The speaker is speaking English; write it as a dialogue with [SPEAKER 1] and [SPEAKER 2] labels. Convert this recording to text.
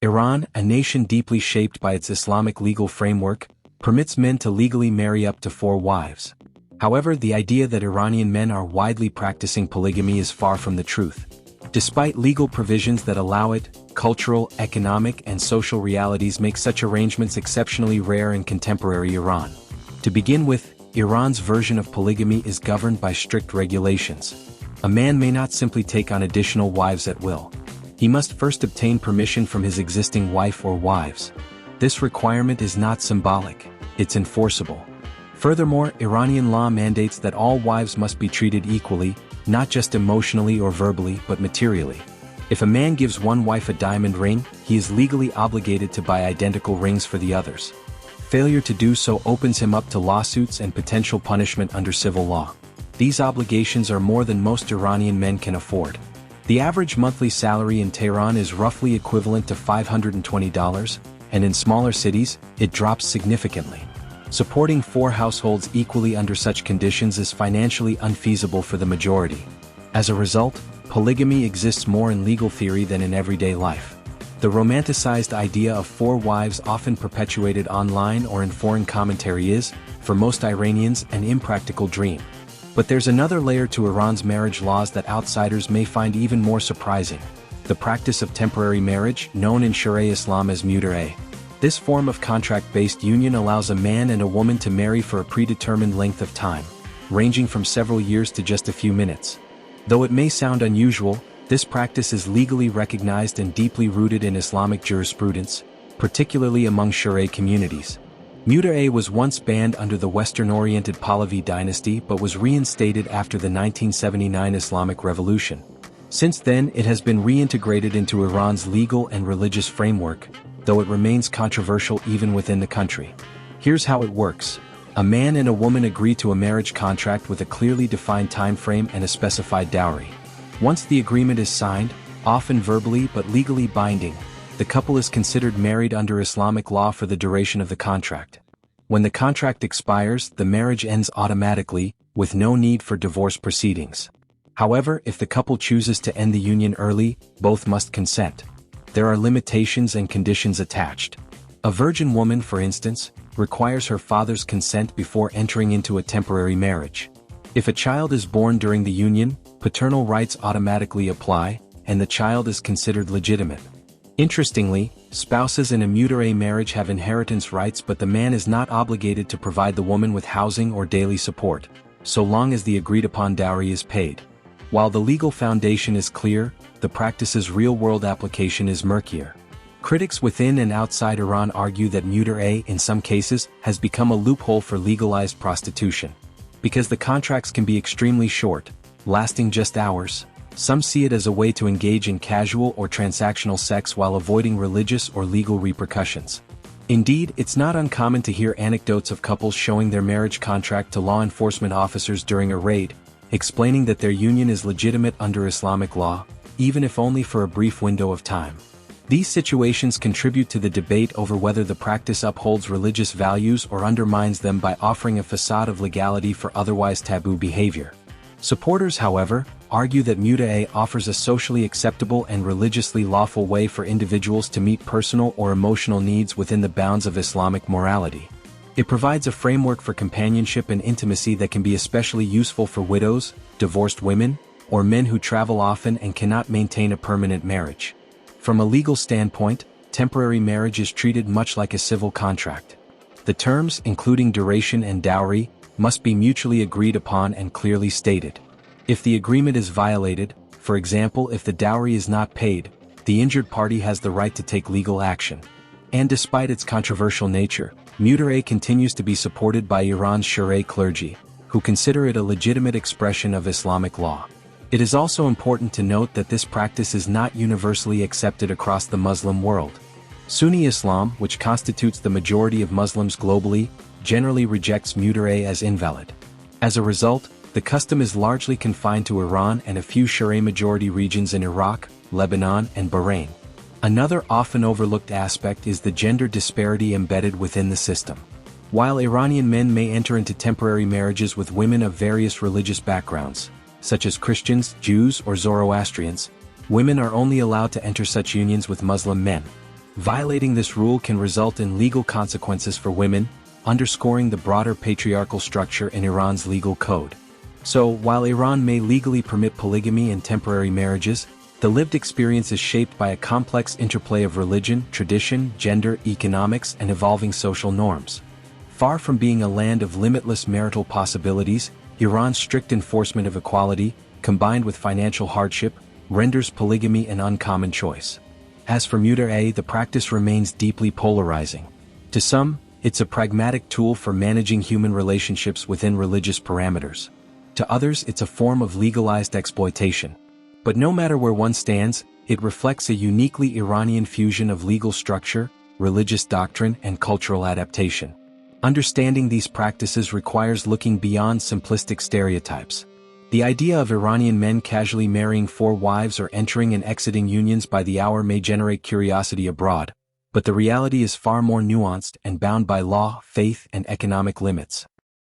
[SPEAKER 1] Iran, a nation deeply shaped by its Islamic legal framework, permits men to legally marry up to 4 wives. However, the idea that Iranian men are widely practicing polygamy is far from the truth. Despite legal provisions that allow it, cultural, economic, and social realities make such arrangements exceptionally rare in contemporary Iran. To begin with, Iran's version of polygamy is governed by strict regulations. A man may not simply take on additional wives at will. He must first obtain permission from his existing wife or wives. This requirement is not symbolic, it's enforceable. Furthermore, Iranian law mandates that all wives must be treated equally, not just emotionally or verbally but materially. If a man gives one wife a diamond ring, he is legally obligated to buy identical rings for the others. Failure to do so opens him up to lawsuits and potential punishment under civil law. These obligations are more than most Iranian men can afford. The average monthly salary in Tehran is roughly equivalent to $520, and in smaller cities, it drops significantly. Supporting 4 households equally under such conditions is financially unfeasible for the majority. As a result, polygamy exists more in legal theory than in everyday life. The romanticized idea of 4 wives often perpetuated online or in foreign commentary is, for most Iranians, an impractical dream. But there's another layer to Iran's marriage laws that outsiders may find even more surprising: the practice of temporary marriage, known in Sharia Islam as mutar. This form of contract-based union allows a man and a woman to marry for a predetermined length of time, ranging from several years to just a few minutes. Though it may sound unusual, this practice is legally recognized and deeply rooted in Islamic jurisprudence, particularly among Sharia communities. Mutar was once banned under the Western-oriented Pahlavi dynasty but was reinstated after the 1979 Islamic Revolution. Since then, it has been reintegrated into Iran's legal and religious framework, though it remains controversial even within the country. Here's how it works. A man and a woman agree to a marriage contract with a clearly defined time frame and a specified dowry. Once the agreement is signed, often verbally but legally binding, the couple is considered married under Islamic law for the duration of the contract. When the contract expires, the marriage ends automatically, with no need for divorce proceedings. However, if the couple chooses to end the union early, both must consent. There are limitations and conditions attached. A virgin woman, for instance, requires her father's consent before entering into a temporary marriage. If a child is born during the union, paternal rights automatically apply, and the child is considered legitimate. Interestingly, spouses in a mutar marriage have inheritance rights, but the man is not obligated to provide the woman with housing or daily support, so long as the agreed-upon dowry is paid. While the legal foundation is clear, the practice's real-world application is murkier. Critics within and outside Iran argue that mutar, in some cases, has become a loophole for legalized prostitution. Because the contracts can be extremely short, lasting just hours, some see it as a way to engage in casual or transactional sex while avoiding religious or legal repercussions. Indeed, it's not uncommon to hear anecdotes of couples showing their marriage contract to law enforcement officers during a raid, explaining that their union is legitimate under Islamic law, even if only for a brief window of time. These situations contribute to the debate over whether the practice upholds religious values or undermines them by offering a facade of legality for otherwise taboo behavior. Supporters, however, argue that mutar offers a socially acceptable and religiously lawful way for individuals to meet personal or emotional needs within the bounds of Islamic morality. It provides a framework for companionship and intimacy that can be especially useful for widows, divorced women, or men who travel often and cannot maintain a permanent marriage. From a legal standpoint, temporary marriage is treated much like a civil contract. The terms, including duration and dowry, must be mutually agreed upon and clearly stated. If the agreement is violated, for example if the dowry is not paid, the injured party has the right to take legal action. And despite its controversial nature, mutar continues to be supported by Iran's Sharia clergy, who consider it a legitimate expression of Islamic law. It is also important to note that this practice is not universally accepted across the Muslim world. Sunni Islam, which constitutes the majority of Muslims globally, generally rejects mutar as invalid. As a result, the custom is largely confined to Iran and a few Sharia-majority regions in Iraq, Lebanon, and Bahrain. Another often overlooked aspect is the gender disparity embedded within the system. While Iranian men may enter into temporary marriages with women of various religious backgrounds, such as Christians, Jews, or Zoroastrians, women are only allowed to enter such unions with Muslim men. Violating this rule can result in legal consequences for women, underscoring the broader patriarchal structure in Iran's legal code. So, while Iran may legally permit polygamy and temporary marriages, the lived experience is shaped by a complex interplay of religion, tradition, gender, economics, and evolving social norms. Far from being a land of limitless marital possibilities, Iran's strict enforcement of equality, combined with financial hardship, renders polygamy an uncommon choice. As for mut'a, the practice remains deeply polarizing. To some, it's a pragmatic tool for managing human relationships within religious parameters. To others, it's a form of legalized exploitation. But no matter where one stands, it reflects a uniquely Iranian fusion of legal structure, religious doctrine, and cultural adaptation. Understanding these practices requires looking beyond simplistic stereotypes. The idea of Iranian men casually marrying 4 wives or entering and exiting unions by the hour may generate curiosity abroad, but the reality is far more nuanced and bound by law, faith, and economic limits.